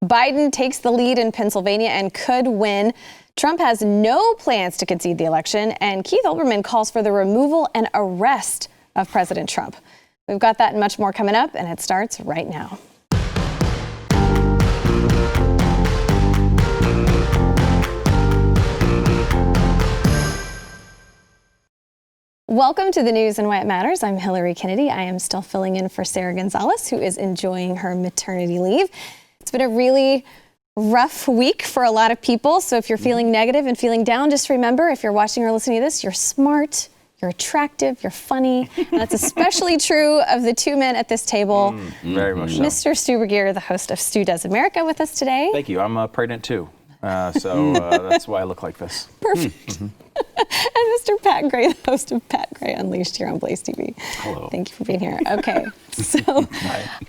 Biden takes the lead in Pennsylvania and could win. Trump has no plans to concede the election, and Keith Olbermann calls for the removal and arrest of President Trump. We've got that and much more coming up, and it starts right now. Welcome to the news and why it matters. I'm Hillary Kennedy. I am still filling in for Sarah Gonzalez, who is enjoying her maternity leave. It's been a really rough week for a lot of people. So if you're feeling negative and feeling down, just remember, if you're watching or listening to this, you're smart, you're attractive, you're funny. And that's especially true of the two men at this table. Very much so. Mr. Stu Bergier, the host of Stu Does America, with us today. Thank you. I'm pregnant too. So that's why I look like this. Perfect. And Mr. Pat Gray, the host of Pat Gray Unleashed here on BlazeTV. Hello. Thank you for being here. Okay, so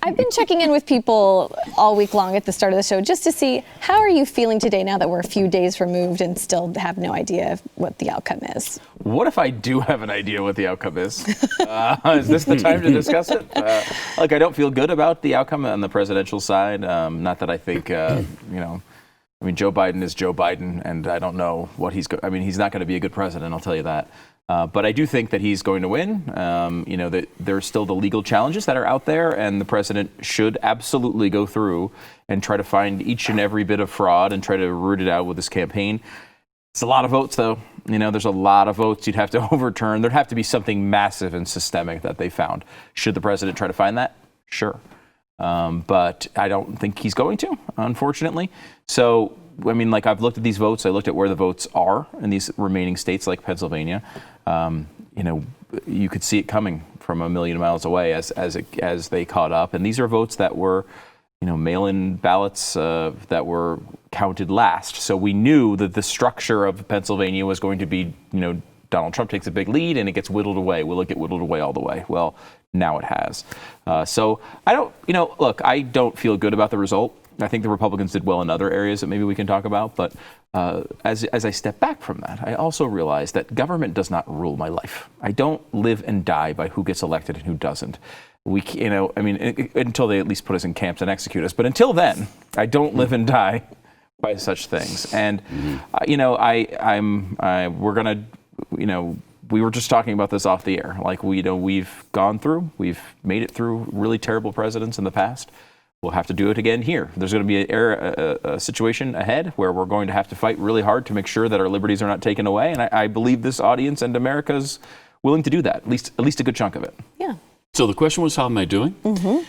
I've been checking in with people all week long at the start of the show just to see how are you feeling today now that we're a few days removed and still have no idea of what the outcome is. What if I do have an idea what the outcome is? Is this the time to discuss it? I don't feel good about the outcome on the presidential side. Not that I think, Joe Biden is Joe Biden, and I don't know what he's he's not going to be a good president, I'll tell you that. But I do think that he's going to win. That there's still the legal challenges that are out there, and the president should absolutely go through and try to find each and every bit of fraud and try to root it out with his campaign. It's a lot of votes, though. There's a lot of votes you'd have to overturn. There'd have to be something massive and systemic that they found. Should the president try to find that? Sure. But I don't think he's going to, unfortunately. So, I've looked at these votes. I looked at where the votes are in these remaining states like Pennsylvania. You could see it coming from a million miles away as they caught up. And these are votes that were, mail-in ballots that were counted last. So we knew that the structure of Pennsylvania was going to be, Donald Trump takes a big lead and it gets whittled away. Will it get whittled away all the way? Well, now it has. So I don't, I don't feel good about the result. I think the Republicans did well in other areas that maybe we can talk about. But as I step back from that, I also realize that government does not rule my life. I don't live and die by who gets elected and who doesn't. Until they at least put us in camps and execute us. But until then, I don't live and die by such things. And, we were just talking about this off the air. We've made it through really terrible presidents in the past. We'll have to do it again here. There's going to be a situation ahead where we're going to have to fight really hard to make sure that our liberties are not taken away. And I believe this audience and America's willing to do that, at least a good chunk of it. Yeah. So the question was, how am I doing?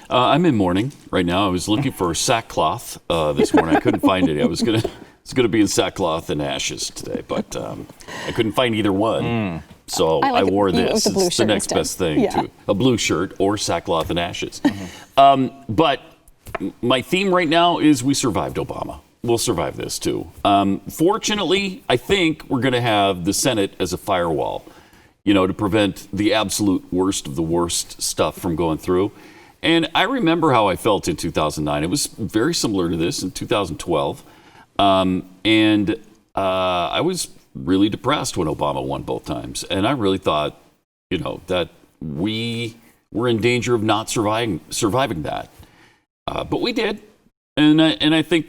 I'm in mourning right now. I was looking for sackcloth this morning. I couldn't find it. I was going to be in sackcloth and ashes today, but I couldn't find either one. So I wore this. It's the next best thing to a blue shirt or sackcloth and ashes. But my theme right now is we survived Obama. We'll survive this too. Fortunately, I think we're going to have the Senate as a firewall, to prevent the absolute worst of the worst stuff from going through. And I remember how I felt in 2009. It was very similar to this in 2012. And I was really depressed when Obama won both times. And I really thought, that we were in danger of not surviving that. But we did. And I think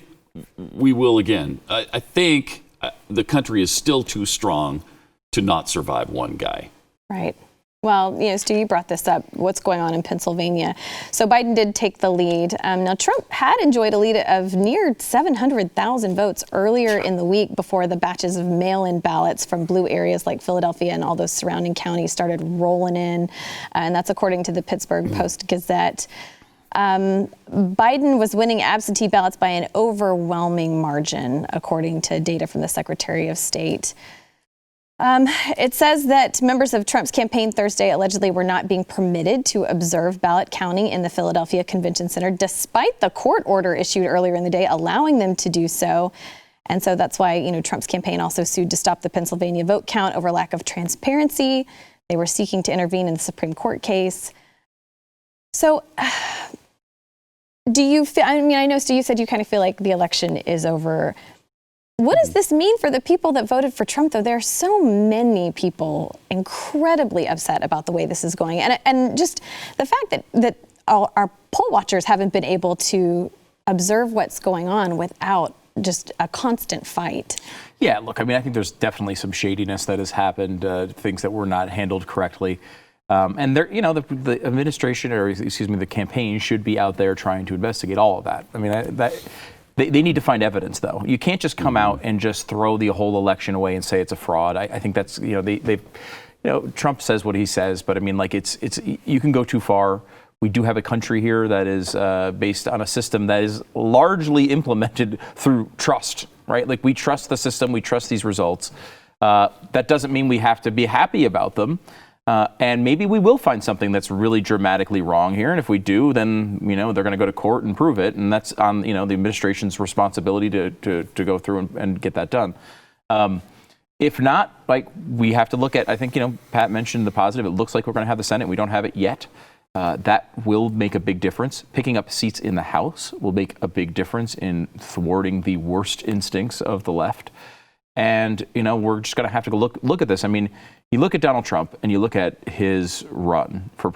we will again. I think the country is still too strong to not survive one guy. Right. Well, Stu, you brought this up, what's going on in Pennsylvania. So Biden did take the lead. Now, Trump had enjoyed a lead of near 700,000 votes earlier in the week before the batches of mail-in ballots from blue areas like Philadelphia and all those surrounding counties started rolling in. And that's according to the Pittsburgh Post-Gazette. Biden was winning absentee ballots by an overwhelming margin, according to data from the Secretary of State. It says that members of Trump's campaign Thursday allegedly were not being permitted to observe ballot counting in the Philadelphia Convention Center, despite the court order issued earlier in the day allowing them to do so. And so that's why, Trump's campaign also sued to stop the Pennsylvania vote count over lack of transparency. They were seeking to intervene in the Supreme Court case. So do you feel, I know, Stu, you said you kind of feel like the election is over. What does this mean for the people that voted for Trump, though? There are so many people incredibly upset about the way this is going. And just the fact that our poll watchers haven't been able to observe what's going on without just a constant fight. Yeah, look, I mean, I think there's definitely some shadiness that has happened, things that were not handled correctly. And there, you know, the administration, or excuse me, the campaign should be out there trying to investigate all of that. I mean, they need to find evidence, though. You can't just come out and just throw the whole election away and say it's a fraud. I think that's, you know, Trump says what he says, but I mean, like, it's you can go too far. We do have a country here that is based on a system that is largely implemented through trust, right? Like, we trust the system, we trust these results. That doesn't mean we have to be happy about them. And maybe we will find something that's really dramatically wrong here. And if we do, then, you know, they're going to go to court and prove it. And that's on, you know, the administration's responsibility to go through and get that done. If not, like, we have to look at, I think, you know, Pat mentioned the positive. It looks like we're going to have the Senate. We don't have it yet. That will make a big difference. Picking up seats in the House will make a big difference in thwarting the worst instincts of the left. And, you know, we're just going to have to go look at this. I mean, you look at Donald Trump and you look at his run for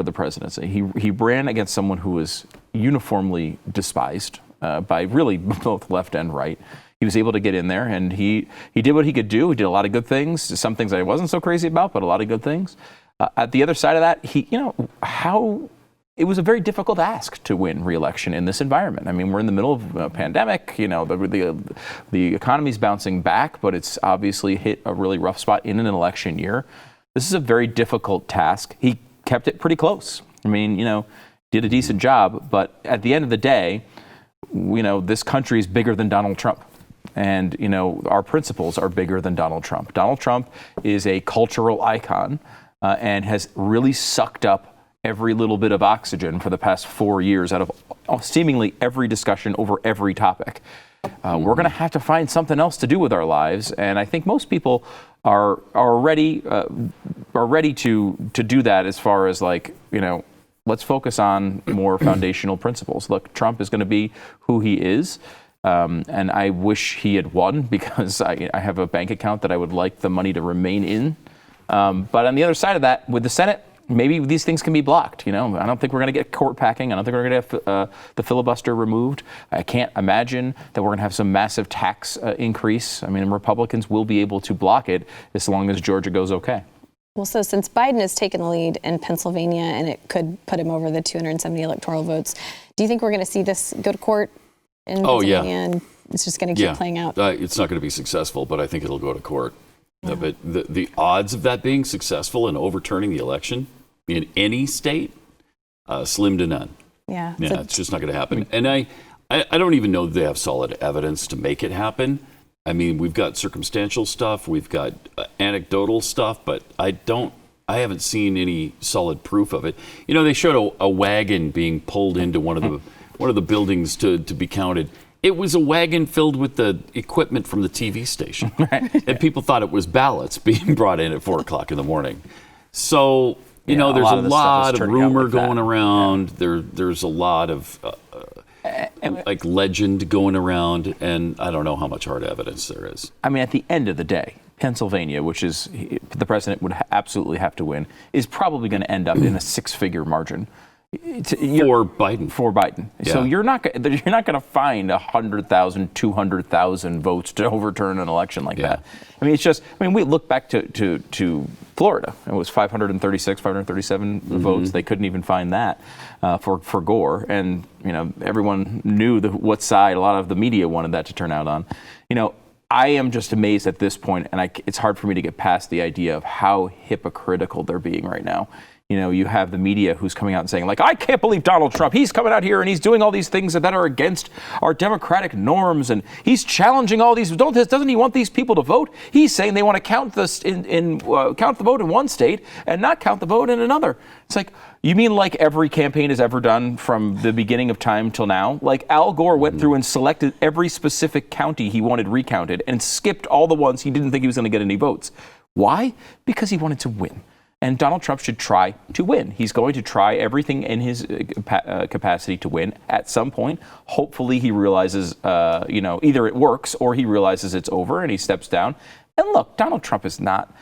the presidency. He ran against someone who was uniformly despised by really both left and right. He was able to get in there, and he did what he could do. He did a lot of good things, some things I wasn't so crazy about, but a lot of good ththings. At the other side of that, it was a very difficult ask to win re-election in this environment. I mean, we're in the middle of a pandemic. You know, the economy's bouncing back, but it's obviously hit a really rough spot in an election year. This is a very difficult task. He kept it pretty close. I mean, you know, did a decent job, but at the end of the day, you know, this country is bigger than Donald Trump. And, you know, our principles are bigger than Donald Trump. Donald Trump is a cultural icon and has really sucked up every little bit of oxygen for the past 4 years out of seemingly every discussion over every topic. We're going to have to find something else to do with our lives, and I think most people are ready to do that. As far as, like, you know, let's focus on more foundational principles. Look, Trump is going to be who he is, and I wish he had won, because I have a bank account that I would like the money to remain in. But on the other side of that, with the Senate, maybe these things can be blocked. You know, I don't think we're going to get court packing. I don't think we're going to have the filibuster removed. I can't imagine that we're going to have some massive tax increase. I mean, Republicans will be able to block it as long as Georgia goes okay. Well, so since Biden has taken the lead in Pennsylvania and it could put him over the 270 electoral votes, do you think we're going to see this go to court in Pennsylvania? And it's just going to keep playing out? It's not going to be successful, but I think it'll go to court. Yeah. But the odds of that being successful and overturning the election in any state, slim to none. Yeah, it's just not going to happen. And I don't even know that they have solid evidence to make it happen. I mean, we've got circumstantial stuff, we've got anecdotal stuff, but I haven't seen any solid proof of it. You know, they showed a wagon being pulled into one of the buildings to be counted. It was a wagon filled with the equipment from the TV station. Right. And people thought it was ballots being brought in at 4 o'clock in the morning. So, you know, there's a lot of rumor going around. There's a lot of like legend going around, and I don't know how much hard evidence there is. I mean, at the end of the day, Pennsylvania, which is the president would absolutely have to win, is probably going to end up in a 6-figure margin. For Biden. Yeah. So you're not going to find 100,000, 200,000 votes to overturn an election like that. I mean, it's just, I mean, we look back to Florida. It was 536, 537 votes. They couldn't even find that for Gore. And, you know, everyone knew what side a lot of the media wanted that to turn out on. You know, I am just amazed at this point, and it's hard for me to get past the idea of how hypocritical they're being right now. You know, you have the media who's coming out and saying, like, I can't believe Donald Trump. He's coming out here and he's doing all these things that are against our democratic norms, and he's challenging all these. Doesn't he want these people to vote? He's saying they want to count count the vote in one state and not count the vote in another. It's like, you mean like every campaign has ever done from the beginning of time till now? Like, Al Gore went through and selected every specific county he wanted recounted and skipped all the ones he didn't think he was going to get any votes. Why? Because he wanted to win. And Donald Trump should try to win. He's going to try everything in his capacity to win at some point. Hopefully he realizes, either it works or he realizes it's over and he steps down. And look, Donald Trump is not,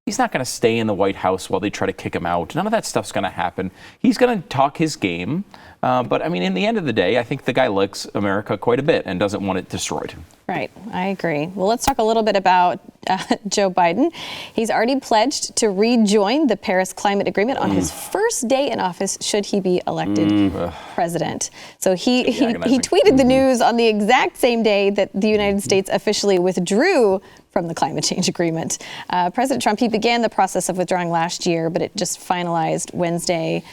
He's not going to stay in the White House while they try to kick him out. None of that stuff's going to happen. He's going to talk his game. But I mean, in the end of the day, I think the guy likes America quite a bit and doesn't want it destroyed. Right. I agree. Well, let's talk a little bit about Joe Biden. He's already pledged to rejoin the Paris Climate Agreement on his first day in office, should he be elected president. So he tweeted the news on the exact same day that the United States officially withdrew from the climate change agreement. President Trump, he began the process of withdrawing last year, but it just finalized Wednesday.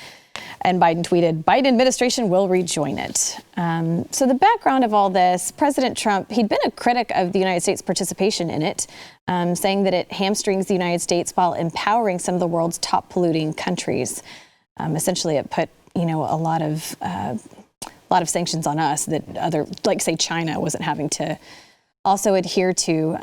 And Biden tweeted, Biden administration will rejoin it. So the background of all this, President Trump, he'd been a critic of the United States' participation in it, saying that it hamstrings the United States while empowering some of the world's top polluting countries. Essentially, it put, a lot of sanctions on us that other, like say China, wasn't having to also adhere to.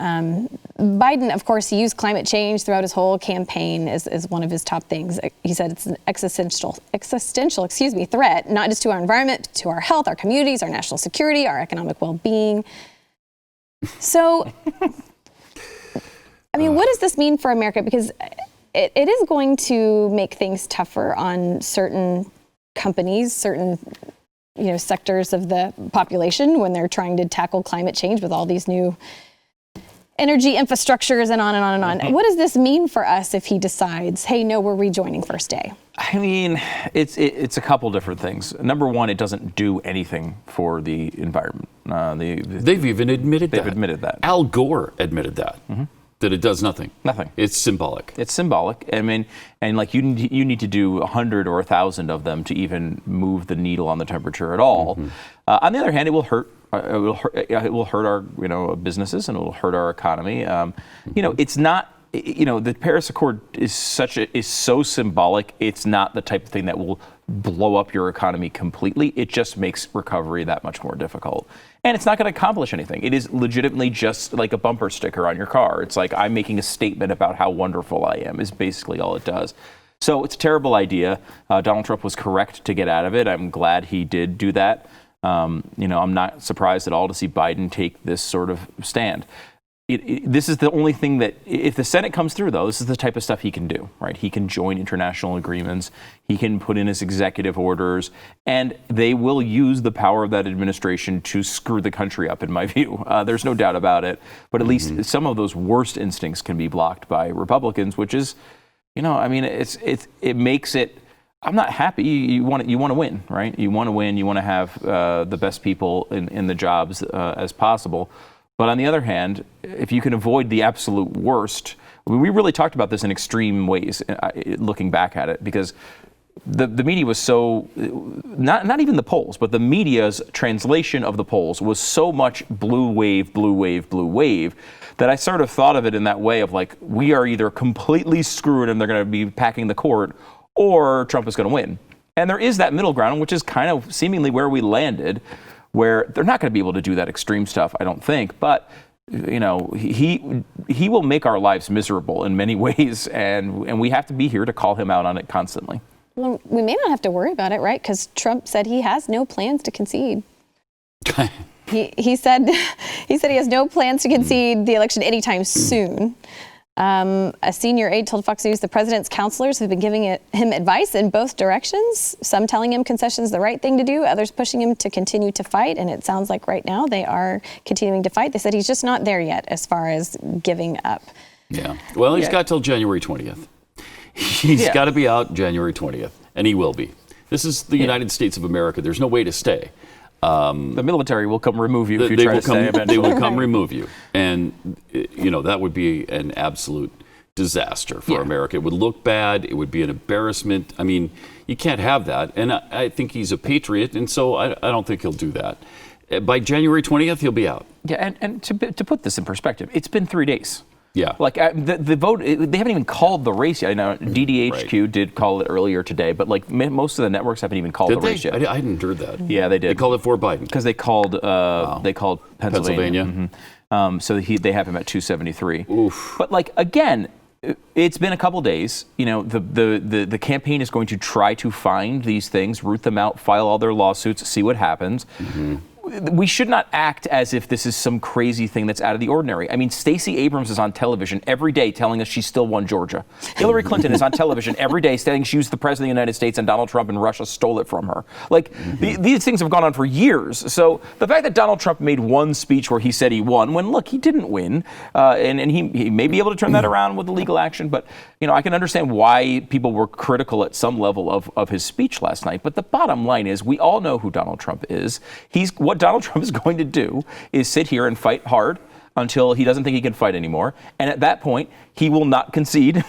Biden, of course, he used climate change throughout his whole campaign as one of his top things. He said it's an existential threat, not just to our environment, to our health, our communities, our national security, our economic well-being. So, I mean, what does this mean for America? Because it is going to make things tougher on certain companies, certain sectors of the population when they're trying to tackle climate change with all these new energy infrastructures and on and on and on. What does this mean for us if he decides, hey, no, we're rejoining first day? I mean, it's a couple different things. Number one, it doesn't do anything for the environment. They've even admitted that. They've admitted that. Al Gore admitted that. That it does nothing. Nothing. It's symbolic. It's symbolic. I mean, and like you need to do 100 or 1,000 of them to even move the needle on the temperature at all. On the other hand, it will hurt. It will hurt our businesses, and it will hurt our economy. It's not. The Paris Accord is so symbolic. It's not the type of thing that will blow up your economy completely. It just makes recovery that much more difficult. And it's not going to accomplish anything. It is legitimately just like a bumper sticker on your car. It's like, I'm making a statement about how wonderful I am, is basically all it does. So it's a terrible idea. Donald Trump was correct to get out of it. I'm glad he did do that. I'm not surprised at all to see Biden take this sort of stand. This is the only thing that, if the Senate comes through, though, this is the type of stuff he can do, right? He can join international agreements. He can put in his executive orders, and they will use the power of that administration to screw the country up, in my view. There's no doubt about it. But at least some of those worst instincts can be blocked by Republicans, which is, it makes it. I'm not happy. You want to win, right? You want to win. You want to have the best people in the jobs as possible. But on the other hand, if you can avoid the absolute worst, we really talked about this in extreme ways, looking back at it, because the media was so, not even the polls, but the media's translation of the polls was so much blue wave, blue wave, blue wave, that I sort of thought of it in that way of like, we are either completely screwed and they're going to be packing the court, or Trump is going to win. And there is that middle ground, which is kind of seemingly where we landed, where they're not going to be able to do that extreme stuff, I don't think. But, he will make our lives miserable in many ways, and we have to be here to call him out on it constantly. Well, we may not have to worry about it, right? Because Trump said he has no plans to concede. He said he has no plans to concede the election anytime soon. A senior aide told Fox News the president's counselors have been giving him advice in both directions, some telling him concession's the right thing to do, others pushing him to continue to fight. And it sounds like right now they are continuing to fight. They said he's just not there yet as far as giving up. Yeah. Well, he's got till January 20th. He's got to be out January 20th, and he will be. This is the United States of America. There's no way to stay. The military will come remove you if you try to stay eventually. They will come remove you. And, that would be an absolute disaster for America. It would look bad. It would be an embarrassment. I mean, you can't have that. And I think he's a patriot, and so I don't think he'll do that. By January 20th, he'll be out. Yeah, and to put this in perspective, it's been 3 days. Yeah. Like the vote, they haven't even called the race yet. I know DDHQ did call it earlier today, but like most of the networks haven't even called the race yet. I hadn't heard that. Yeah, they did. They called it for Biden. Because they called Pennsylvania. So they have him at 273. Oof. But like, again, it's been a couple days. The campaign is going to try to find these things, root them out, file all their lawsuits, see what happens. we should not act as if this is some crazy thing that's out of the ordinary. I mean, Stacey Abrams is on television every day telling us she still won Georgia. Hillary Clinton is on television every day saying she was the president of the United States and Donald Trump and Russia stole it from her. Like, these things have gone on for years. So the fact that Donald Trump made one speech where he said he won, when, look, he didn't win, and he may be able to turn that around with the legal action, but, you know, I can understand why people were critical at some level of his speech last night. But the bottom line is, we all know who Donald Trump is. What Donald Trump is going to do is sit here and fight hard until he doesn't think he can fight anymore. And at that point, he will not concede,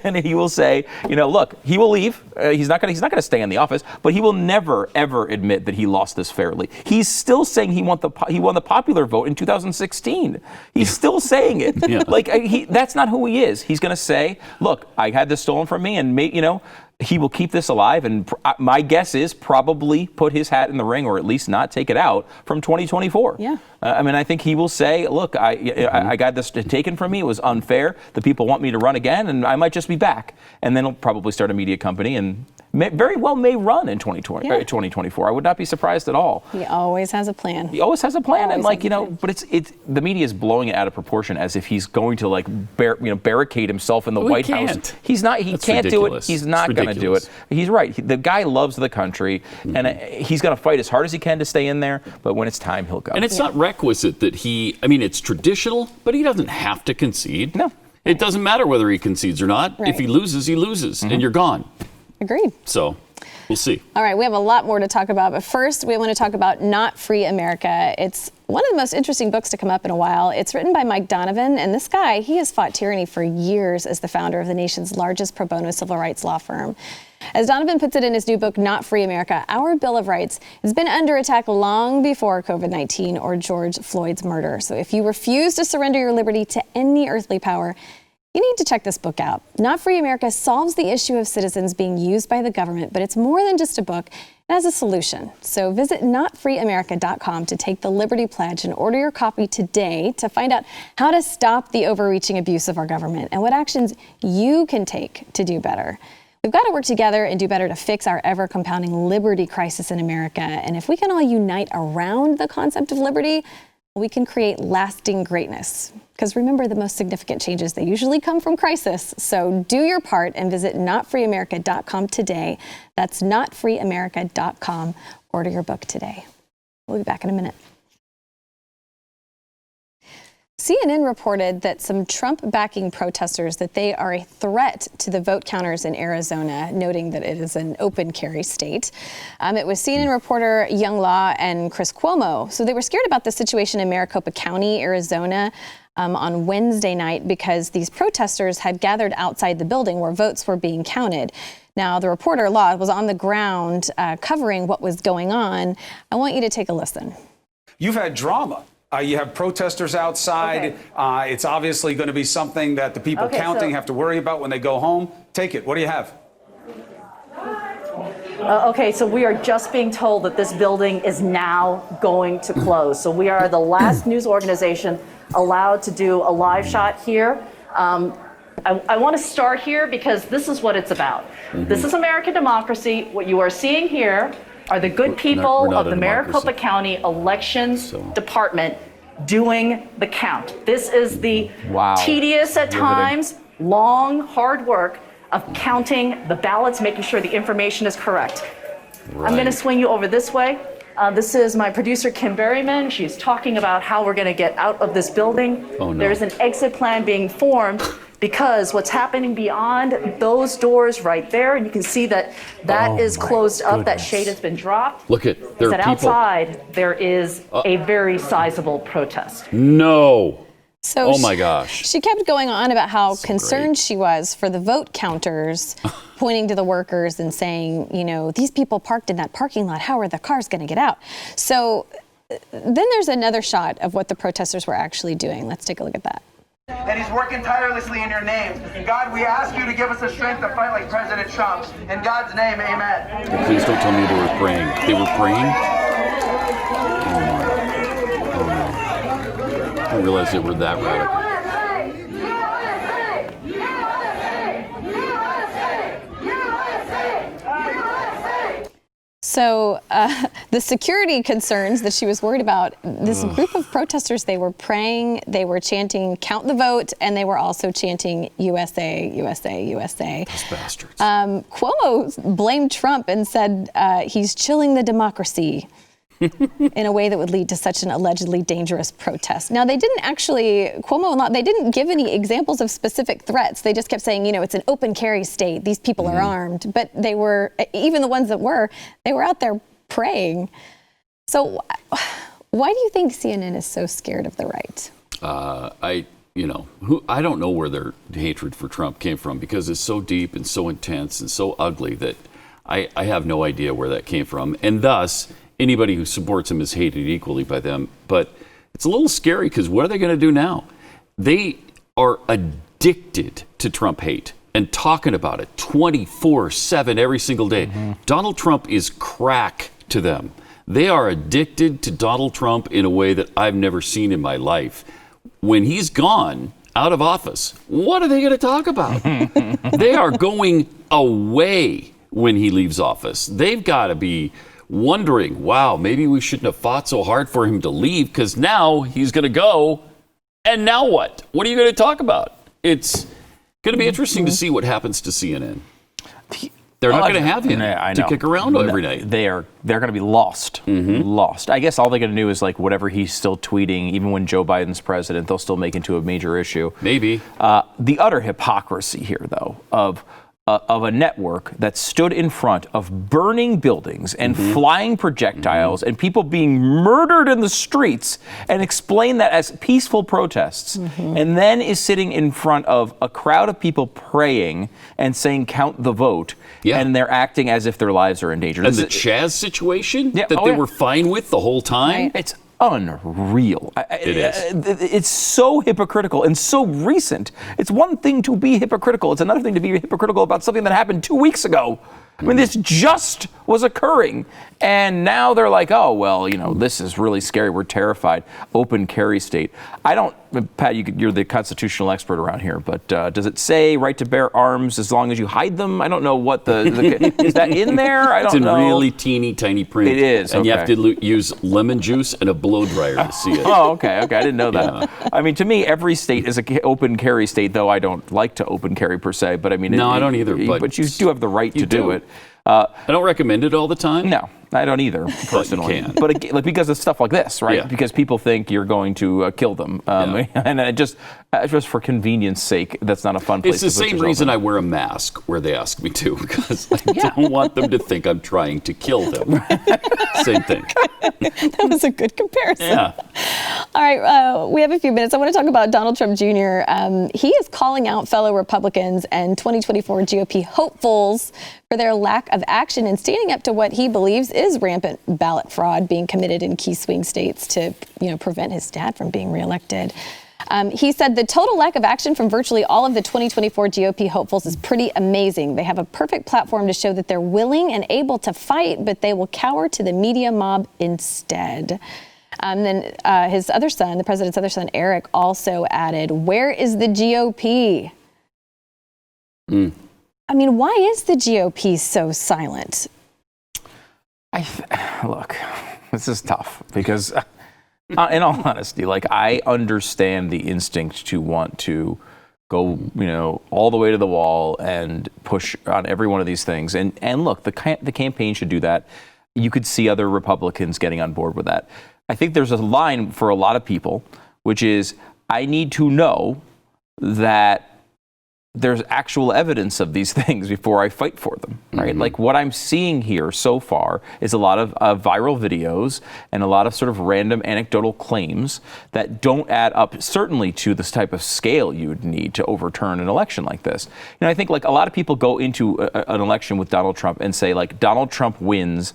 and he will say, you know, look, he will leave. He's not going to stay in the office, but he will never ever admit that he lost this fairly. He's still saying he won the popular vote in 2016. He's still saying it. Yeah. Like, that's not who he is. He's going to say, look, I had this stolen from me, and you know, he will keep this alive, and my guess is probably put his hat in the ring, or at least not take it out from 2024. Yeah. I mean, I think he will say, look, I got this taken from me. It was unfair. The people want me to run again, and I might just be back. And then he'll probably start a media company and very well may run in 2024. I would not be surprised at all. He always has a plan. He always has a plan, and like, you know, but it's the media is blowing it out of proportion as if he's going to like barricade himself in the White House. He's not. He can't do it. He's not going to do it. He's right. The guy loves the country, and he's going to fight as hard as he can to stay in there. But when it's time, he'll go. And it's not requisite that I mean, it's traditional, but he doesn't have to concede. No. It doesn't matter whether he concedes or not. Right. If he loses, he loses, and you're gone. Agreed. So we'll see. All right, we have a lot more to talk about, but first we want to talk about Not Free America. It's one of the most interesting books to come up in a while. It's written by Mike Donovan, and this guy, he has fought tyranny for years as the founder of the nation's largest pro bono civil rights law firm. As Donovan puts it in his new book, Not Free America, our Bill of Rights has been under attack long before COVID-19 or George Floyd's murder. So if you refuse to surrender your liberty to any earthly power, you need to check this book out. Not Free America solves the issue of citizens being used by the government, but it's more than just a book. It has a solution. So visit notfreeamerica.com to take the Liberty Pledge and order your copy today to find out how to stop the overreaching abuse of our government and what actions you can take to do better. We've got to work together and do better to fix our ever-compounding liberty crisis in America. And if we can all unite around the concept of liberty, we can create lasting greatness. Because remember, the most significant changes, they usually come from crisis. So do your part and visit notfreeamerica.com today. That's notfreeamerica.com. Order your book today. We'll be back in a minute. CNN reported that some Trump-backing protesters, that they are a threat to the vote counters in Arizona, noting that it is an open carry state. It was CNN reporter Young Law and Chris Cuomo. So they were scared about the situation in Maricopa County, Arizona, on Wednesday night because these protesters had gathered outside the building where votes were being counted. Now, the reporter, Law, was on the ground covering what was going on. I want you to take a listen. You've had drama. You have protesters outside. Okay. It's obviously going to be something that the people counting have to worry about when they go home. Take it. What do you have? Okay, so we are just being told that this building is now going to close. So we are the last news organization allowed to do a live shot here. I want to start here because this is what it's about. This is American democracy. What you are seeing here are the good people of the Maricopa County Elections Department doing the count. This is the tedious at times, long, hard work of counting the ballots, making sure the information is correct. Right. I'm going to swing you over this way. This is my producer, Kim Berryman. She's talking about how we're going to get out of this building. Oh, no. There's an exit plan being formed because what's happening beyond those doors right there, and you can see that is closed up, that shade has been dropped. Look at, there are people. Outside, there is a very sizable protest. No. So oh my gosh. She kept going on about how concerned she was for the vote counters, pointing to the workers and saying, you know, these people parked in that parking lot. How are the cars going to get out? So then there's another shot of what the protesters were actually doing. Let's take a look at that. And he's working tirelessly in your name. God, we ask you to give us the strength to fight like President Trump. In God's name, amen. And please don't tell me they were praying. They were praying? Oh no. I didn't realize they were that radical. So the security concerns that she was worried about. This group of protesters, they were praying, they were chanting "Count the vote," and they were also chanting "USA, USA, USA." Those bastards. Cuomo blamed Trump and said he's chilling the democracy in a way that would lead to such an allegedly dangerous protest. Now, they didn't actually, Cuomo, they didn't give any examples of specific threats. They just kept saying, it's an open carry state. These people are armed. But they were, even the ones that were, they were out there praying. So why do you think CNN is so scared of the right? I don't know where their hatred for Trump came from, because it's so deep and so intense and so ugly that I have no idea where that came from. And thus, anybody who supports him is hated equally by them. But it's a little scary, because what are they going to do now? They are addicted to Trump hate and talking about it 24/7 every single day. Donald Trump is crack to them. They are addicted to Donald Trump in a way that I've never seen in my life. When he's gone out of office, what are they going to talk about? They are going away when he leaves office. They've got to be wondering, wow, maybe we shouldn't have fought so hard for him to leave, because now he's going to go. And now what? What are you going to talk about? It's going to be interesting to see what happens to CNN. They're not going to have him to kick around every night. They're going to be lost. Lost. I guess all they're going to do is like whatever he's still tweeting, even when Joe Biden's president, they'll still make into a major issue. Maybe. The utter hypocrisy here, though, of a network that stood in front of burning buildings and flying projectiles and people being murdered in the streets and explain that as peaceful protests, and then is sitting in front of a crowd of people praying and saying "Count the vote," and they're acting as if their lives are in danger. And the Chaz situation that they were fine with the whole time? Right. It's unreal. It is. It's so hypocritical and so recent. It's one thing to be hypocritical. It's another thing to be hypocritical about something that happened 2 weeks ago. I mean, this just was occurring. And now they're like, oh, well, this is really scary. We're terrified. Open carry state. Pat, you're the constitutional expert around here, but does it say right to bear arms as long as you hide them? I don't know what is that in there? I don't know. It's in really teeny tiny print. It is. And you have to use lemon juice and a blow dryer to see it. Oh, okay. I didn't know that. Yeah. I mean, to me, every state is an open carry state, though I don't like to open carry per se. But I mean, I don't either. But you do have the right to do it. I don't recommend it all the time. No, I don't either, personally. But because of stuff like this, right? Yeah. Because people think you're going to kill them. And just for convenience sake, that's not a fun place to put yourself. It's the same reason I wear a mask where they ask me to, because I don't want them to think I'm trying to kill them. Same thing. That was a good comparison. Yeah. All right, we have a few minutes. I want to talk about Donald Trump Jr. He is calling out fellow Republicans and 2024 GOP hopefuls for their lack of action and standing up to what he believes is rampant ballot fraud being committed in key swing states to, prevent his dad from being reelected. He said the total lack of action from virtually all of the 2024 GOP hopefuls is pretty amazing. They have a perfect platform to show that they're willing and able to fight, but they will cower to the media mob instead. Then his other son, the president's other son, Eric, also added, "Where is the GOP?" I mean, why is the GOP so silent? Look, this is tough because, in all honesty, I understand the instinct to want to go, all the way to the wall and push on every one of these things. And look, the campaign should do that. You could see other Republicans getting on board with that. I think there's a line for a lot of people, which is, I need to know that there's actual evidence of these things before I fight for them, right? Like what I'm seeing here so far is a lot of viral videos and a lot of sort of random anecdotal claims that don't add up, certainly to this type of scale you would need to overturn an election like this. I think a lot of people go into an election with Donald Trump and say Donald Trump wins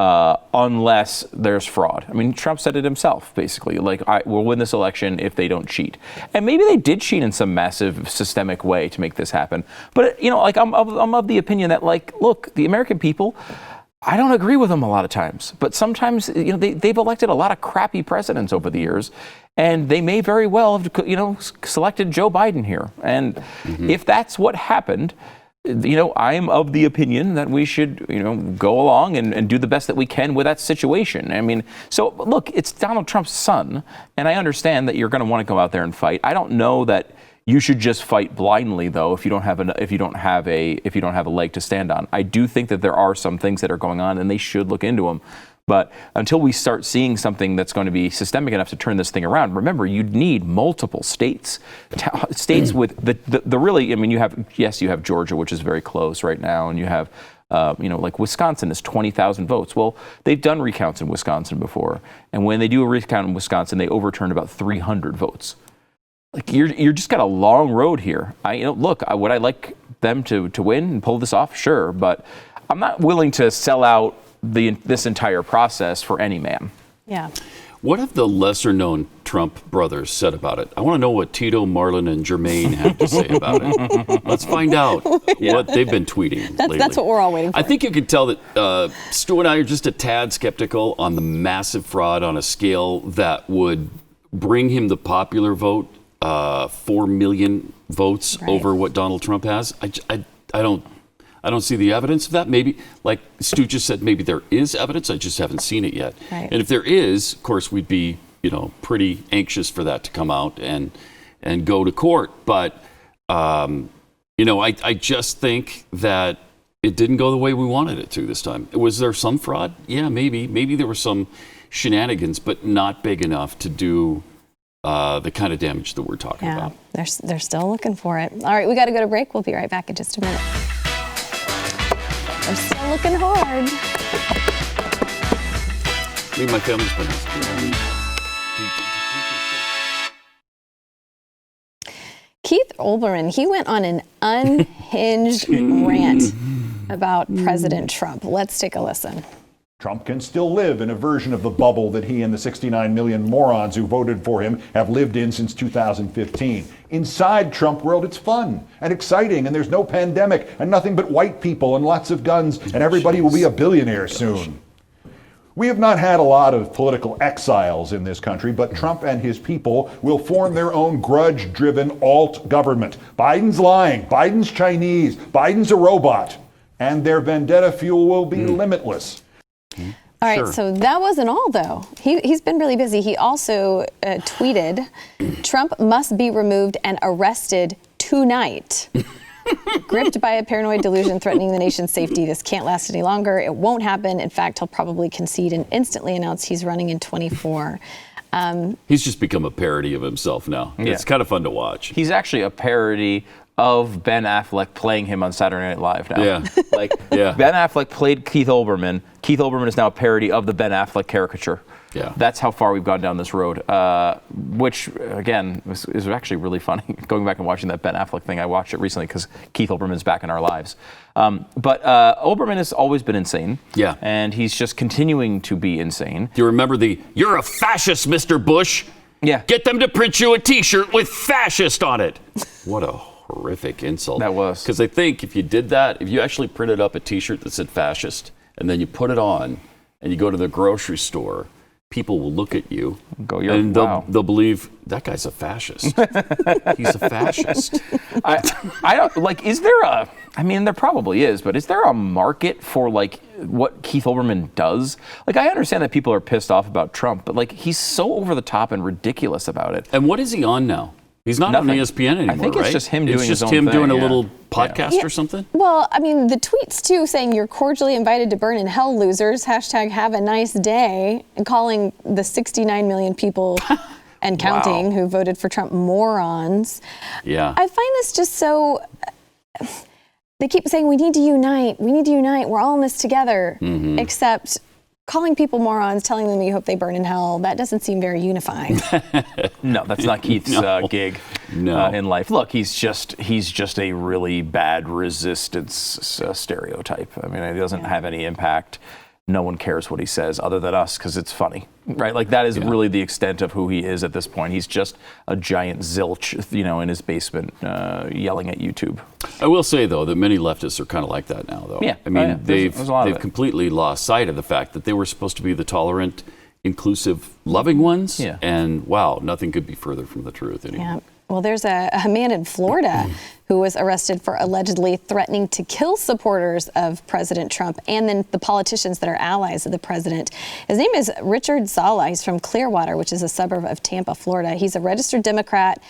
unless there's fraud. I mean, Trump said it himself, basically. We'll win this election if they don't cheat. And maybe they did cheat in some massive systemic way to make this happen. But, I'm of the opinion that, look, the American people, I don't agree with them a lot of times. But sometimes, they've elected a lot of crappy presidents over the years. And they may very well have, selected Joe Biden here. And if that's what happened, I'm of the opinion that we should, go along and do the best that we can with that situation. I mean, so look, it's Donald Trump's son, and I understand that you're going to want to go out there and fight. I don't know that you should just fight blindly, though, if you don't have a leg to stand on. I do think that there are some things that are going on, and they should look into them. But until we start seeing something that's going to be systemic enough to turn this thing around, remember, you'd need multiple states. States with the really, you have Georgia, which is very close right now, and you have, like Wisconsin is 20,000 votes. Well, they've done recounts in Wisconsin before. And when they do a recount in Wisconsin, they overturn about 300 votes. Like you're just got a long road here. Would I like them to win and pull this off? Sure, but I'm not willing to sell out this entire process for any man. Yeah. What have the lesser-known Trump brothers said about it? I want to know what Tito, Marlon, and Jermaine have to say about it. Let's find out what they've been tweeting lately. That's what we're all waiting for. I think you could tell that Stu and I are just a tad skeptical on the massive fraud on a scale that would bring him the popular vote, 4 million votes over what Donald Trump has. I don't see the evidence of that. Maybe, like Stu just said, maybe there is evidence. I just haven't seen it yet. Right. And if there is, of course, we'd be, pretty anxious for that to come out and go to court. But, I just think that it didn't go the way we wanted it to this time. Was there some fraud? Yeah, maybe. Maybe there were some shenanigans, but not big enough to do the kind of damage that we're talking about. They're still looking for it. All right, we got to go to break. We'll be right back in just a minute. They're still looking hard. Leave my family's plans. Keith Olbermann, he went on an unhinged rant about President Trump. Let's take a listen. Trump can still live in a version of the bubble that he and the 69 million morons who voted for him have lived in since 2015. Inside Trump world, it's fun and exciting, and there's no pandemic and nothing but white people and lots of guns, and everybody will be a billionaire soon. We have not had a lot of political exiles in this country, but Trump and his people will form their own grudge-driven alt government. Biden's lying, Biden's Chinese, Biden's a robot, and their vendetta fuel will be limitless. All right, so that wasn't all, though. He's been really busy. He also tweeted, Trump must be removed and arrested tonight. Gripped by a paranoid delusion threatening the nation's safety, this can't last any longer. It won't happen. In fact, he'll probably concede and instantly announce he's running in 24. He's just become a parody of himself now. Yeah. It's kind of fun to watch. He's actually a parody of Ben Affleck playing him on Saturday Night Live now. Yeah. Ben Affleck played Keith Olbermann. Keith Olbermann is now a parody of the Ben Affleck caricature. Yeah. That's how far we've gone down this road, which, again, is actually really funny. Going back and watching that Ben Affleck thing, I watched it recently because Keith Olbermann's back in our lives. But Olbermann has always been insane. Yeah. And he's just continuing to be insane. Do you remember you're a fascist, Mr. Bush? Yeah. Get them to print you a T-shirt with fascist on it. What a horrific insult. That was. Because I think if you did that, if you actually printed up a T-shirt that said fascist, and then you put it on, and you go to the grocery store, people will look at you and they'll believe that guy's a fascist. He's a fascist. I don't like. Is there a? I mean, there probably is, but is there a market for like what Keith Olbermann does? Like, I understand that people are pissed off about Trump, but like he's so over the top and ridiculous about it. And what is he on now? He's not Nothing. on ESPN anymore, I think it's right? just him doing his own thing. It's just him doing a yeah. little podcast Yeah. or something? Well, I mean, the tweets, too, saying you're cordially invited to burn in hell, losers, hashtag have a nice day, and calling the 69 million people and counting who voted for Trump morons. Yeah. I find this just so... They keep saying, we need to unite, we're all in this together, except... calling people morons, telling them you hope they burn in hell, that doesn't seem very unifying. No, that's not Keith's gig in life. Look, he's just a really bad resistance stereotype. I mean, he doesn't have any impact. No one cares what he says other than us because it's funny, right? Like that is really the extent of who he is at this point. He's just a giant zilch, in his basement yelling at YouTube. I will say, though, that many leftists are kind of like that now, though. Yeah. I mean, There's they've completely lost sight of the fact that they were supposed to be the tolerant, inclusive, loving ones. Yeah. And, wow, nothing could be further from the truth anymore. Yeah. Well, there's a man in Florida who was arrested for allegedly threatening to kill supporters of President Trump and then the politicians that are allies of the president. His name is Richard Zala. He's from Clearwater, which is a suburb of Tampa, Florida. He's a registered Democrat.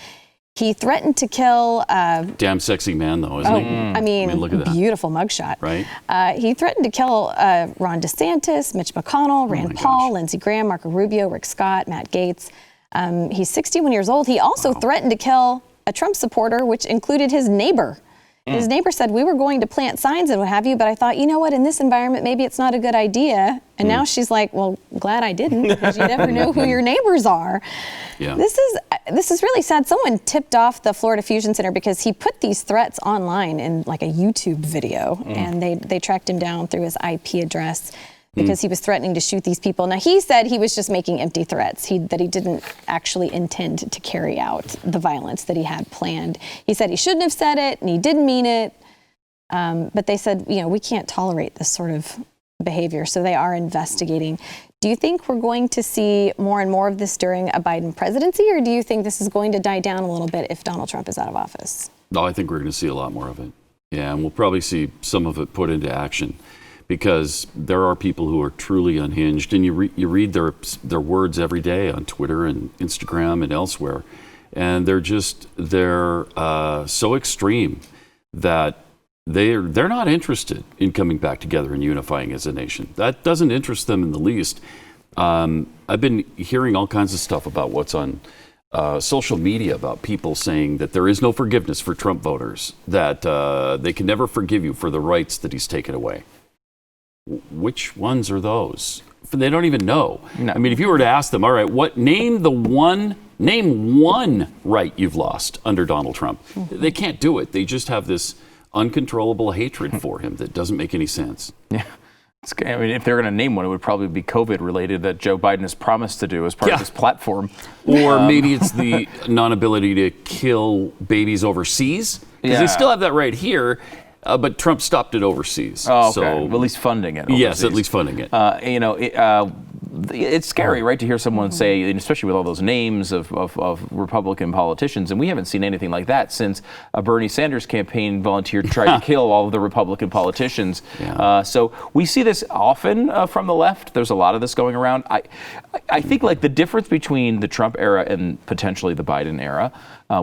He threatened to kill... Damn sexy man, though, isn't he? I mean, look at that. Beautiful mugshot. Right. He threatened to kill Ron DeSantis, Mitch McConnell, Rand Paul, Lindsey Graham, Marco Rubio, Rick Scott, Matt Gaetz. He's 61 years old. He also threatened to kill a Trump supporter, which included his neighbor. His neighbor said, we were going to plant signs and what have you, but I thought, you know what, in this environment, maybe it's not a good idea. And now she's like, well, glad I didn't, because you never know who your neighbors are. Yeah. This is really sad. Someone tipped off the Florida Fusion Center because he put these threats online in like a YouTube video, and they tracked him down through his IP address because he was threatening to shoot these people. Now, he said he was just making empty threats, that he didn't actually intend to carry out the violence that he had planned. He said he shouldn't have said it, and he didn't mean it. But they said, we can't tolerate this sort of behavior, so they are investigating. Do you think we're going to see more and more of this during a Biden presidency, or do you think this is going to die down a little bit if Donald Trump is out of office? No, I think we're going to see a lot more of it. Yeah, and we'll probably see some of it put into action, because there are people who are truly unhinged, and you read their words every day on Twitter and Instagram and elsewhere, and they're so extreme that they're not interested in coming back together and unifying as a nation. That doesn't interest them in the least. I've been hearing all kinds of stuff about what's on social media about people saying that there is no forgiveness for Trump voters, that they can never forgive you for the rights that he's taken away. Which ones are those? They don't even know. No. I mean, if you were to ask them, all right, name one right you've lost under Donald Trump. They can't do it. They just have this uncontrollable hatred for him that doesn't make any sense. Yeah. I mean, if they're going to name one, it would probably be COVID related that Joe Biden has promised to do as part of his platform. Or maybe it's the non-ability to kill babies overseas. Because they still have that right here. But Trump stopped it overseas. Oh, okay. So, well, at least funding it overseas. Yes, at least funding it. It's scary, right, to hear someone say, and especially with all those names of Republican politicians, and we haven't seen anything like that since a Bernie Sanders campaign volunteer tried to kill all of the Republican politicians. Yeah. So we see this often from the left. There's a lot of this going around. I think like the difference between the Trump era and potentially the Biden era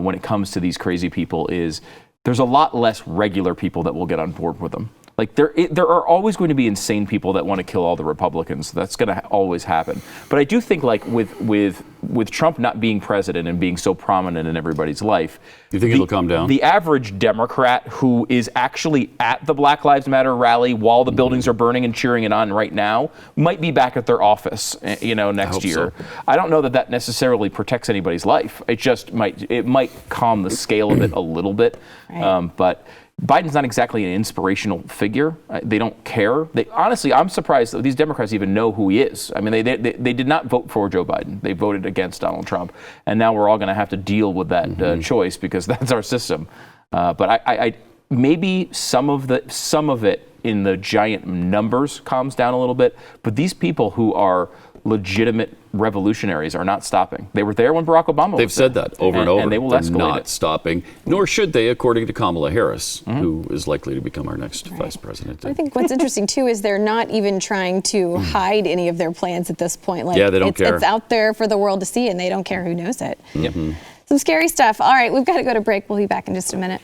when it comes to these crazy people is there's a lot less regular people that will get on board with them. Like there are always going to be insane people that want to kill all the Republicans. That's going to always happen. But I do think like with Trump not being president and being so prominent in everybody's life, you think it'll calm down? The average Democrat who is actually at the Black Lives Matter rally while the buildings are burning and cheering it on right now might be back at their office, next year. So. I don't know that necessarily protects anybody's life. It might calm the scale of it a little bit, right. But Biden's not exactly an inspirational figure. They don't care. Honestly, I'm surprised that these Democrats even know who he is. I mean, they did not vote for Joe Biden. They voted against Donald Trump. And now we're all going to have to deal with that choice because that's our system. But I maybe some of it in the giant numbers calms down a little bit. But these people who are legitimate revolutionaries are not stopping. They were there when Barack Obama They've said that over and over. And they will escalate not it. Stopping, nor should they, according to Kamala Harris, who is likely to become our next vice president. I think what's interesting, too, is they're not even trying to hide any of their plans at this point. Like, yeah, they don't care. It's out there for the world to see, and they don't care who knows it. Mm-hmm. Some scary stuff. All right, we've got to go to break. We'll be back in just a minute.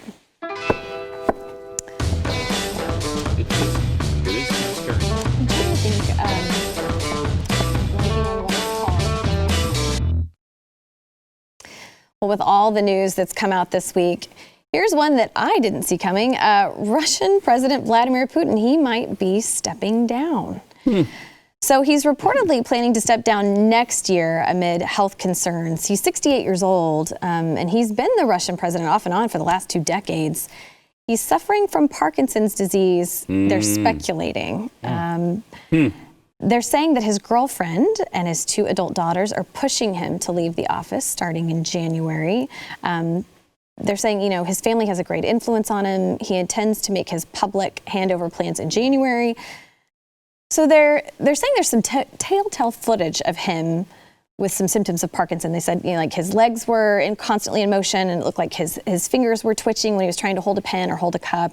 Well, with all the news that's come out this week, here's one that I didn't see coming. Russian President Vladimir Putin, he might be stepping down. So he's reportedly planning to step down next year amid health concerns. He's 68 years old, and he's been the Russian president off and on for the last 2 decades. He's suffering from Parkinson's disease, they're speculating. They're saying that his girlfriend and his 2 adult daughters are pushing him to leave the office starting in January. They're saying, his family has a great influence on him. He intends to make his public handover plans in January. So they're saying there's some telltale footage of him with some symptoms of Parkinson. They said, like his legs were constantly in motion, and it looked like his fingers were twitching when he was trying to hold a pen or hold a cup.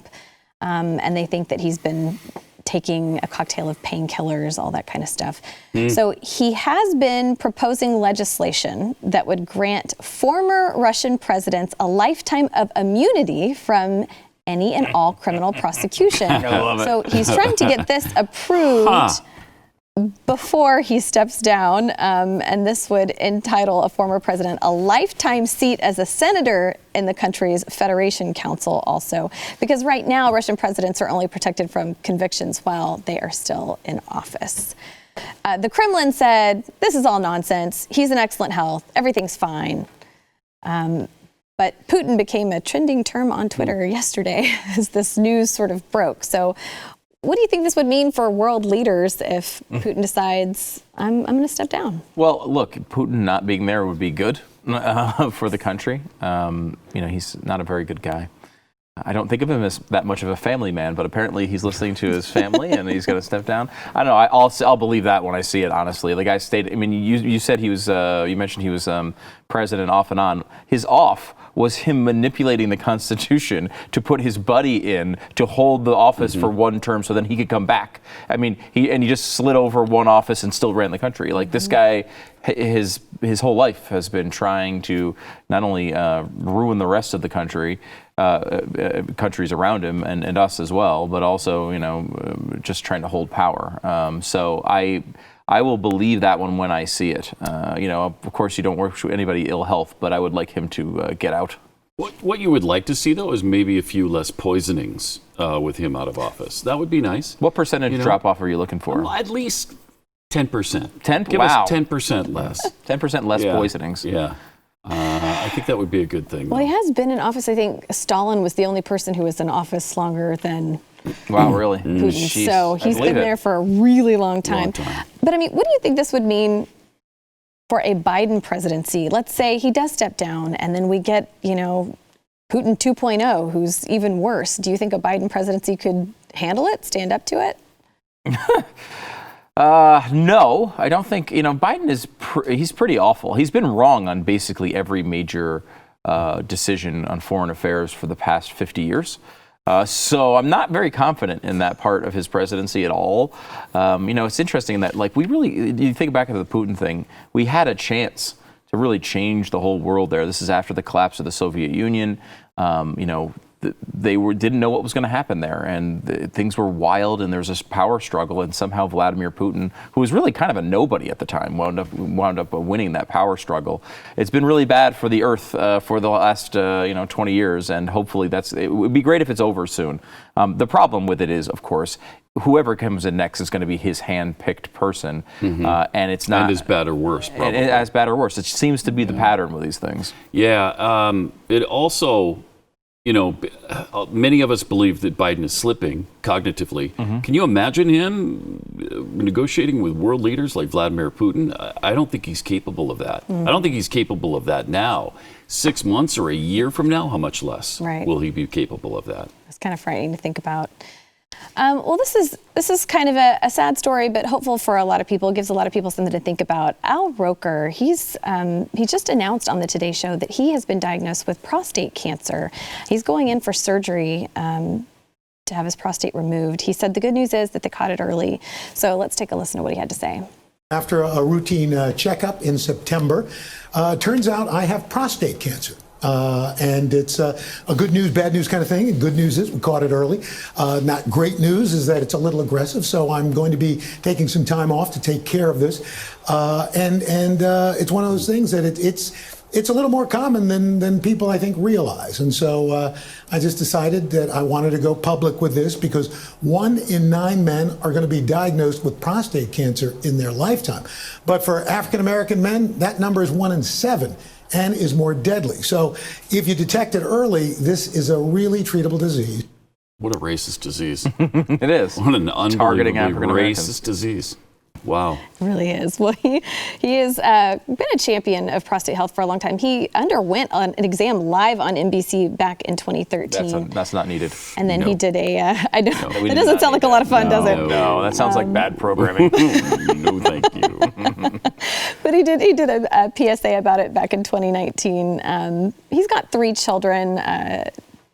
And they think that he's been taking a cocktail of painkillers, all that kind of stuff. So he has been proposing legislation that would grant former Russian presidents a lifetime of immunity from any and all criminal prosecution. I love it. So he's trying to get this approved before he steps down, and this would entitle a former president a lifetime seat as a senator in the country's Federation Council also, because right now Russian presidents are only protected from convictions while they are still in office. The Kremlin said, this is all nonsense. He's in excellent health. Everything's fine. But Putin became a trending term on Twitter yesterday as this news sort of broke. So what do you think this would mean for world leaders if Putin decides, I'm going to step down? Well, look, Putin not being there would be good for the country. He's not a very good guy. I don't think of him as that much of a family man, but apparently he's listening to his family and he's going to step down. I don't know. I'll believe that when I see it, honestly. The guy stayed, you said he was, you mentioned he was president off and on. His off was him manipulating the Constitution to put his buddy in to hold the office for one term so then he could come back. He just slid over one office and still ran the country. Like this guy, his whole life has been trying to not only ruin the rest of the country, countries around him and us as well, but also, just trying to hold power. So I will believe that one when I see it. Of course, you don't wish anybody ill health, but I would like him to get out. What you would like to see, though, is maybe a few less poisonings with him out of office. That would be nice. What percentage drop-off are you looking for? Well, at least 10%. 10? Give us 10% less. 10% less poisonings. Yeah. I think that would be a good thing. Well, he has been in office. I think Stalin was the only person who was in office longer than Wow, really? Putin. So he's been there for a really long time. But what do you think this would mean for a Biden presidency? Let's say he does step down and then we get, Putin 2.0, who's even worse. Do you think a Biden presidency could handle it, stand up to it? No, I don't think, Biden is, he's pretty awful. He's been wrong on basically every major decision on foreign affairs for the past 50 years. So I'm not very confident in that part of his presidency at all. It's interesting that, you think back to the Putin thing, we had a chance to really change the whole world there. This is after the collapse of the Soviet Union. They didn't know what was going to happen there, and things were wild, and there was this power struggle, and somehow Vladimir Putin, who was really kind of a nobody at the time, wound up winning that power struggle. It's been really bad for the earth for the last 20 years, and hopefully it would be great if it's over soon. The problem with it is, of course, whoever comes in next is going to be his hand-picked person, and it's not... And as bad or worse, probably. As bad or worse. It seems to be the pattern with these things. Yeah, it also... many of us believe that Biden is slipping cognitively. Can you imagine him negotiating with world leaders like Vladimir Putin? I don't think he's capable of that. I don't think he's capable of that now. 6 months or a year from now, how much less will he be capable of that? It's kind of frightening to think about. Well, this is kind of a sad story, but hopeful for a lot of people. It gives a lot of people something to think about. Al Roker, he just announced on the Today Show that he has been diagnosed with prostate cancer. He's going in for surgery to have his prostate removed. He said the good news is that they caught it early. So let's take a listen to what he had to say. After a routine checkup in September, turns out I have prostate cancer. And it's a good news, bad news kind of thing. And good news is we caught it early. Not great news is that it's a little aggressive, so I'm going to be taking some time off to take care of this. And it's one of those things that it's a little more common than people I think realize. And so I just decided that I wanted to go public with this because 1 in 9 men are going to be diagnosed with prostate cancer in their lifetime. But for African American men, that number is 1 in 7. And is more deadly. So if you detect it early, this is a really treatable disease. What a racist disease. It is. What an unbelievably African-Americans. racist disease. Wow. It really is. Well, he has been a champion of prostate health for a long time. He underwent an exam live on NBC back in 2013. That's not needed. And then he did that doesn't sound like a lot of fun, does it? No, that sounds like bad programming. No, thank you. But he did a PSA about it back in 2019. He's got 3 children,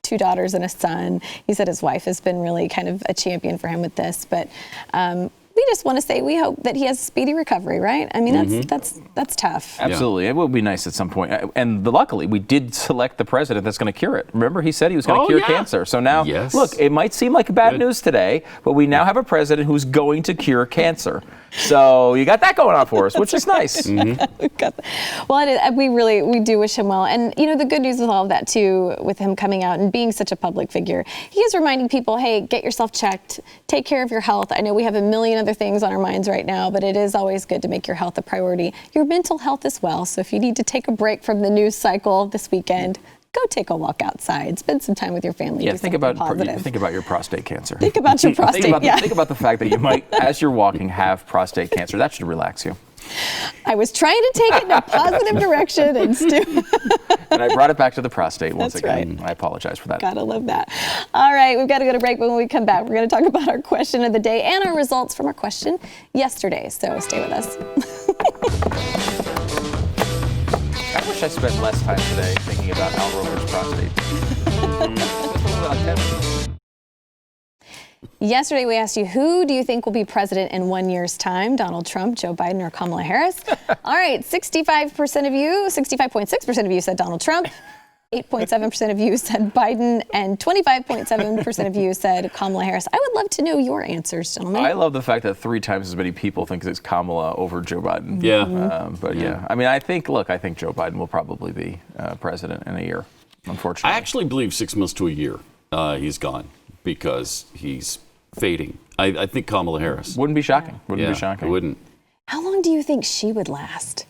2 daughters and a son. He said his wife has been really kind of a champion for him with this. But we just want to say we hope that he has a speedy recovery, right? I mean, that's tough. Absolutely. It will be nice at some point. And luckily, we did select the president that's going to cure it. Remember, he said he was going to cure cancer. So now, look, it might seem like bad news today, but we now have a president who's going to cure cancer. So you got that going on for us, which is nice. Well, we do wish him well. And, you know, the good news with all of that, too, with him coming out and being such a public figure, he is reminding people, hey, get yourself checked, take care of your health. I know we have a million other things on our minds right now, but it is always good to make your health a priority. Your mental health as well. So if you need to take a break from the news cycle this weekend, go take a walk outside. Spend some time with your family. Yeah, think about your prostate cancer. Think about your prostate. Think about the fact that you might, as you're walking, have prostate cancer. That should relax you. I was trying to take it in a positive direction, and and I brought it back to the prostate once That's again. right. I apologize for that. Gotta love that. All right, we've got to go to break, but when we come back, we're going to talk about our question of the day and our results from our question yesterday. So stay with us. I wish I spent less time today thinking about Al Roker's prostate. Yesterday, we asked you, who do you think will be president in 1 year's time? Donald Trump, Joe Biden, or Kamala Harris? All right, 65.6% of you said Donald Trump. 8.7% of you said Biden, and 25.7% of you said Kamala Harris. I would love to know your answers, gentlemen. I love the fact that 3 times as many people think it's Kamala over Joe Biden. Yeah. But I mean, I think Joe Biden will probably be president in a year, unfortunately. I actually believe 6 months to a year he's gone because he's fading. I think Kamala Harris. Wouldn't be shocking. Wouldn't be shocking. It wouldn't. How long do you think she would last?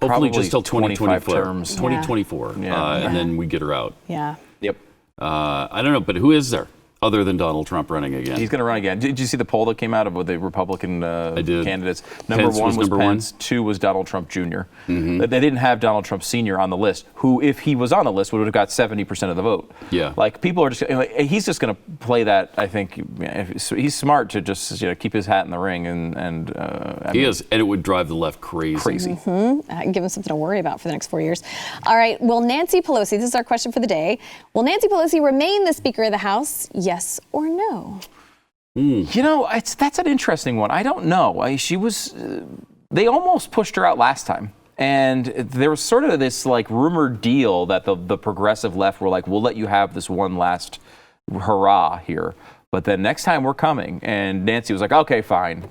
Hopefully Probably just till 25 2024. terms. 2024. And then we get her out. Yeah. Yep. I don't know, but who is there other than Donald Trump running again? He's going to run again. Did you see the poll that came out of the Republican candidates? Number Number 1 was number Pence. 2 was Donald Trump Jr. They didn't have Donald Trump Sr. on the list, who, if he was on the list, would have got 70% of the vote. Yeah. Like, people are just, he's just going to play that, I think. He's smart to just keep his hat in the ring. He is, and it would drive the left crazy. Give him something to worry about for the next 4 years. All right, will Nancy Pelosi, this is our question for the day, will Nancy Pelosi remain the Speaker of the House, yes or no? You know, that's an interesting one. I don't know. They almost pushed her out last time. And there was sort of this rumored deal that the progressive left were like, we'll let you have this one last hurrah here. But then next time we're coming. And Nancy was like, okay, fine.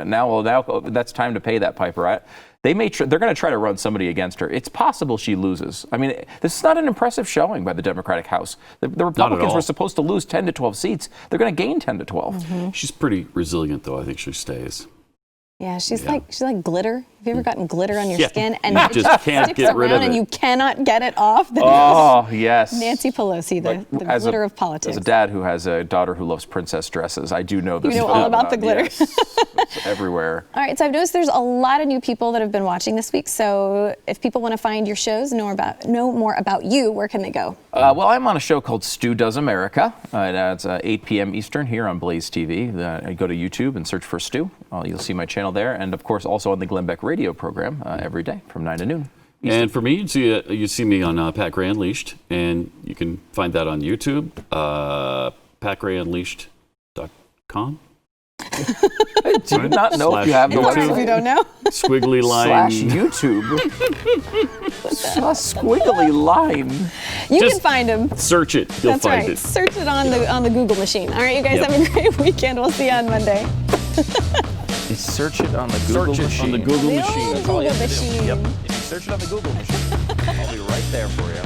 Now that's time to pay that piper. Right? They're going to try to run somebody against her. It's possible she loses. I mean, this is not an impressive showing by the Democratic House. The Republicans were supposed to lose 10 to 12 seats. They're going to gain 10 to 12. She's pretty resilient, though. I think she stays. Yeah, she's like glitter. Have you ever gotten glitter on your skin and it just can't get rid of it, and you cannot get it off? Yes. Nancy Pelosi, the glitter of politics. As a dad who has a daughter who loves princess dresses, I do know this. You know all about the glitter. Yes, it's everywhere. All right, so I've noticed there's a lot of new people that have been watching this week. So if people want to find your shows, know more about you, where can they go? Well, I'm on a show called Stu Does America. It's 8 p.m. Eastern here on BlazeTV. Go to YouTube and search for Stu. You'll see my channel there, and of course also on the Glenn Beck radio program every day from 9 to noon. Eastern. And for me, you see me on Pat Gray Unleashed, and you can find that on YouTube, patgrayunleashed.com. Do you not know if you have the website? If you don't know. Squiggly line. / YouTube. Squiggly line. You can find him. Search it. You'll find it. Search it on the Google machine. All right, you guys have a great weekend. We'll see you on Monday. Search it on the Google machine. On the Google machine. That's all you have to do. Yep. If you search it on the Google machine, I'll be right there for you.